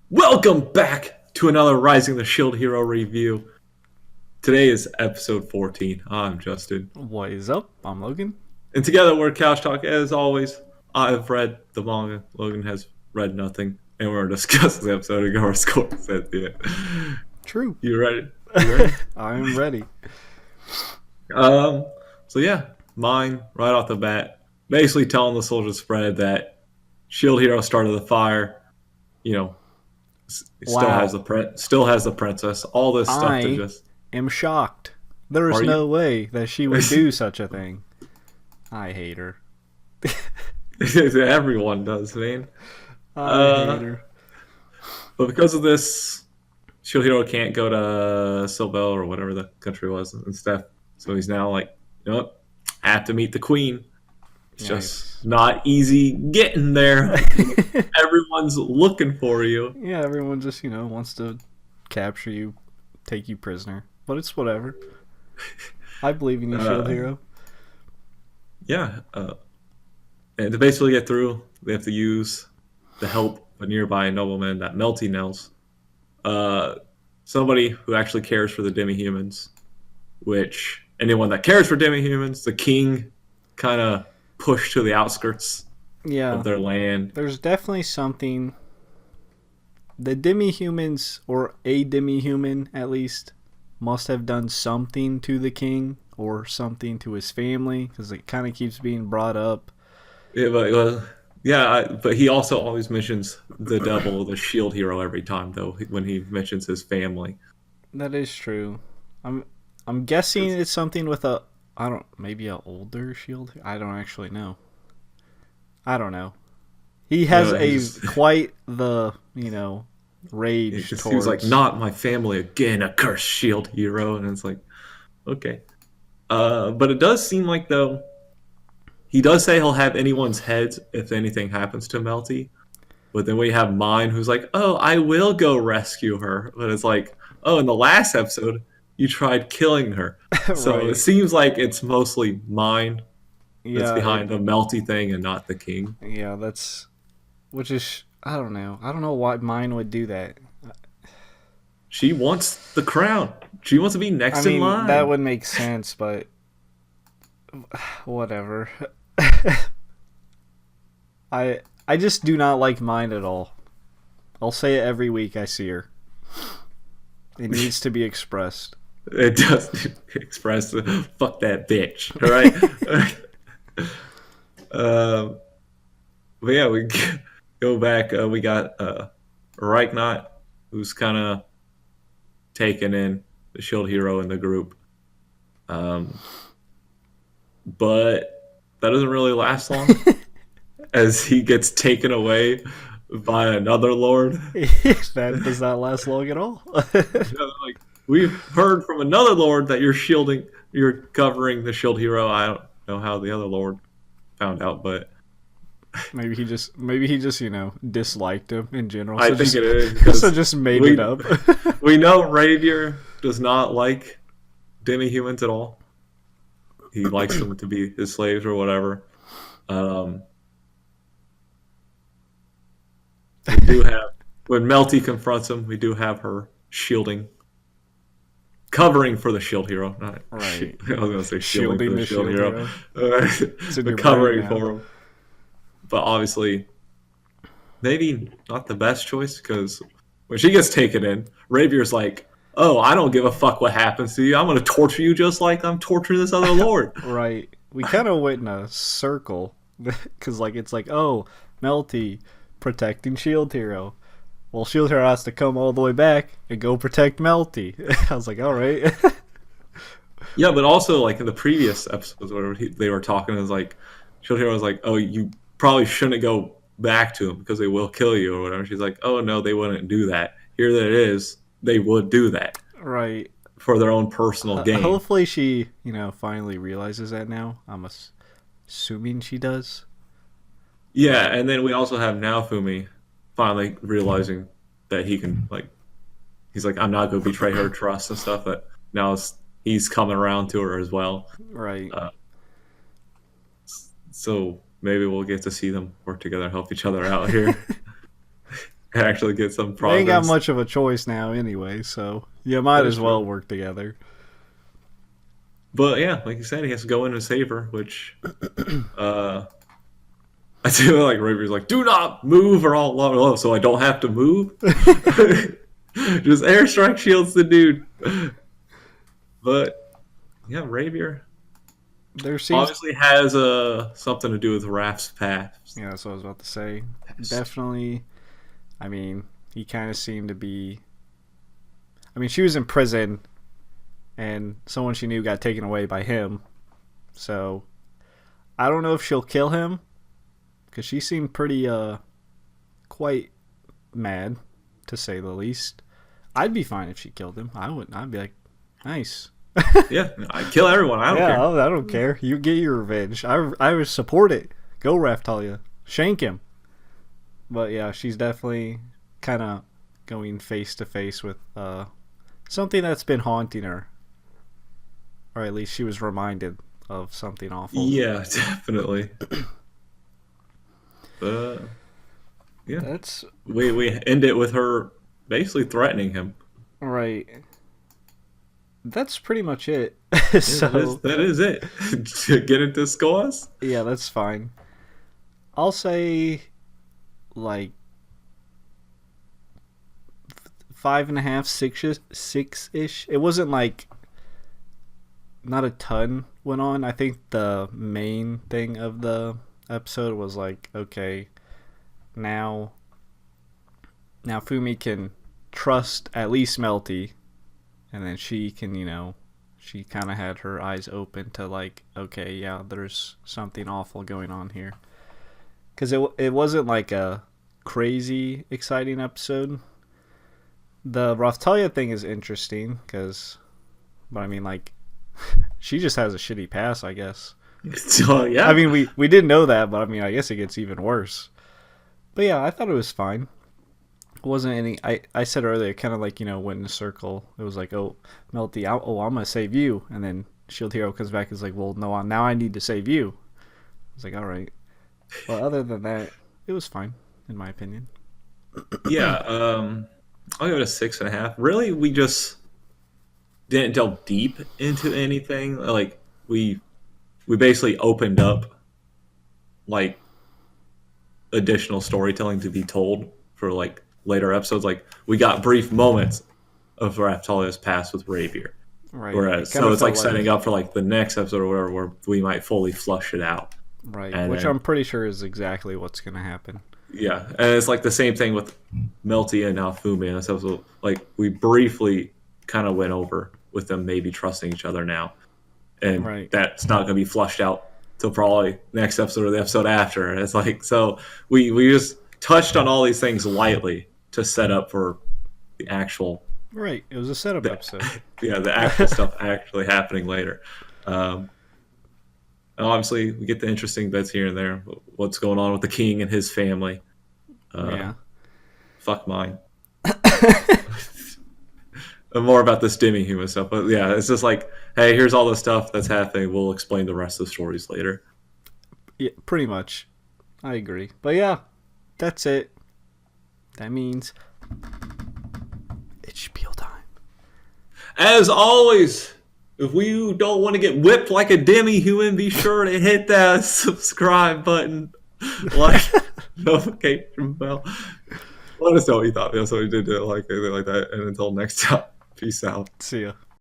Welcome back to another Rising the Shield Hero review. Today is episode 14. I'm Justin. What is up? I'm Logan. And together we're Couch Talk. As always, I've read the manga. Logan has read nothing. And we're discussing the episode and our scores at the end. True. You ready? You ready? I'm ready. So yeah, mine right off the bat, basically telling the soldier spread that Shield Hero started the fire, you know, Wow. still has the princess. All this stuff to I just am shocked. There is Are no you? way that she would do such a thing. I hate her. Everyone does, man. I hate Uh, her. but because of this, Shield Hero can't go to Silvel or whatever the country was and stuff. So he's now like, you know what? I have to meet the queen. It's just Nice. not easy getting there. Everyone's looking for you. Yeah, everyone just, wants to capture you, take you prisoner. But it's whatever. I believe in you, Shield Uh, Hero. yeah. And to basically get through, they have to use the help of a nearby nobleman that Melty knows. Uh, somebody who actually cares for the demi-humans, which anyone that cares for demi-humans, the king kind of pushed to the outskirts of Yeah, their land. there's definitely something. The demi-humans, or a demi-human at least, must have done something to the king or something to his family because it kind of keeps being brought up. Yeah, but he also always mentions the devil, the shield hero, every time though when he mentions his family. That is true. I'm I'm guessing it's something with a, I don't, maybe a older shield. I don't actually know. I don't know. He has a He's quite the he rage just he was like, towards. not my family again, a cursed shield hero, and it's like, okay. But it does seem like though he does say he'll have anyone's heads if anything happens to Melty. But then we have Mine, who's like, "Oh, I will go rescue her." But it's like, "Oh, in the last episode, you tried killing her." So it Right. seems like it's mostly Mine that's Yeah. behind the Melty thing and not the King. Yeah. That's, which is, I don't know. I don't know why mine would do that. She wants the crown. She wants to be I next in mean, that line. would make sense, but whatever. I just do not like mine at all. I'll say it every week I see her. It needs to be expressed. It does express fuck that bitch. All right. um, but yeah, we go back. We got Reichknot, who's kind of taken in the shield hero in the group. Um, but that doesn't really last long as he gets taken away by another lord. That does not last long at all. Like, we've heard from another lord that you're covering the shield hero. I don't know how the other lord found out, but maybe he just disliked him in general. I So think just it is so because just made it we up. we know Ravier does not like demi-humans at all. He likes them to be his slaves or whatever. Um, we do have when Melty confronts him, we do have her shielding, covering for the shield hero. Not Right. I was gonna say shielding for Shielding the the shield shield hero, hero. It's in the your brain covering now. for him. But obviously, maybe not the best choice because when she gets taken in, Ravier's like, "Oh, I don't give a fuck what happens to you. I'm gonna torture you just like I'm torturing this other lord." Right. We kind of went in a circle because, like, it's like, oh, Melty protecting Shield Hero. Well, Shield Hero has to come all the way back and go protect Melty. I was like, all right. Yeah, but also like in the previous episodes, where they were talking, is like Shield Hero was like, "Oh, you probably shouldn't go back to them because they will kill you or whatever." She's like, "Oh no, they wouldn't do that. Here that it is, they would do that Right. for their own personal gain." Hopefully she, finally realizes that now. I'm assuming she does. Yeah, But and then we also have Naofumi finally realizing that he can like he's like, "I'm not going to betray her trust and stuff." But now he's coming around to her as well. right. Uh, so maybe we'll get to see them work together, help each other out here. actually get some They ain't got progress. much of a choice now anyway, so you might That is as well true. work together. But yeah, like you said, he has to go in and save her, which uh I do like Raven's like, do not move or I'll low, so I don't have to move. Just airstrike shields the dude. But yeah, Ravier There seems, obviously has something to do with Raph's past. yeah, that's what I was about to say. Past. Definitely, I mean, he kind of seemed to be. I mean, she was in prison, and someone she knew got taken away by him. So I don't know if she'll kill him, because she seemed pretty quite mad, to say the least. I'd be fine if she killed him. I wouldn't. I'd be like, nice. Yeah, I kill everyone. I don't Yeah, care. I don't care. You get your revenge. I would support it. Go, Raftalia. Shank him. But yeah, she's definitely kind of going face to face with something that's been haunting her. Or at least she was reminded of something awful. Yeah, definitely. Uh, yeah, That's we end it with her basically threatening him. right. That's pretty much it. Yeah, that is So, that is it. To get into scores. yeah, that's fine. I'll say like 5.5, 6 ish. It wasn't like not a ton went on. I think the main thing of the episode was like, okay, now Fumi can trust at least Melty, and then she can, she kind of had her eyes open to like, okay, yeah, there's something awful going on here. Because it wasn't like a crazy exciting episode. The Raftalia thing is interesting because, but I mean, like, she just has a shitty past, I guess. So yeah, I mean, we didn't know that, but I mean, I guess it gets even worse. But yeah, I thought it was fine. It wasn't any. I said earlier, kind of like, went in a circle. It was like, oh, Melty, I'm gonna save you, and then Shield Hero comes back and is like, well, no, now I need to save you. I was like, all right. Well, other than that, it was fine, in my opinion. yeah. I'll give it a 6.5. Really, we just didn't delve deep into anything. Like we basically opened up like additional storytelling to be told for like later episodes. Like we got brief moments of Raphtalia's past with Rapier. Right. It Whereas, kind so of it's like felt setting up for like the next episode or whatever, where we might fully flush it out. right, And which then, I'm pretty sure is exactly what's gonna happen. yeah, and it's like the same thing with Melty and now Fumi in this episode. Like we briefly kind of went over with them maybe trusting each other now, and Right. that's not going to be flushed out till probably next episode or the episode after. And it's like so we just touched on all these things lightly to set up for the actual Right. It was a setup the, episode. yeah, the actual stuff actually happening later. And obviously, we get the interesting bits here and there. What's going on with the king and his family? Yeah. Fuck mine. And more about this demi-human stuff, but yeah, it's just like, hey, here's all the stuff that's happening. We'll explain the rest of the stories later. Yeah, pretty much. I agree. But yeah, that's it. That means it's spiel time. As always, if you don't want to get whipped like a demi-human, be sure to hit that subscribe button, like notification bell. Let us know what you thought. So we did like anything like that. And until next time, peace out. See ya.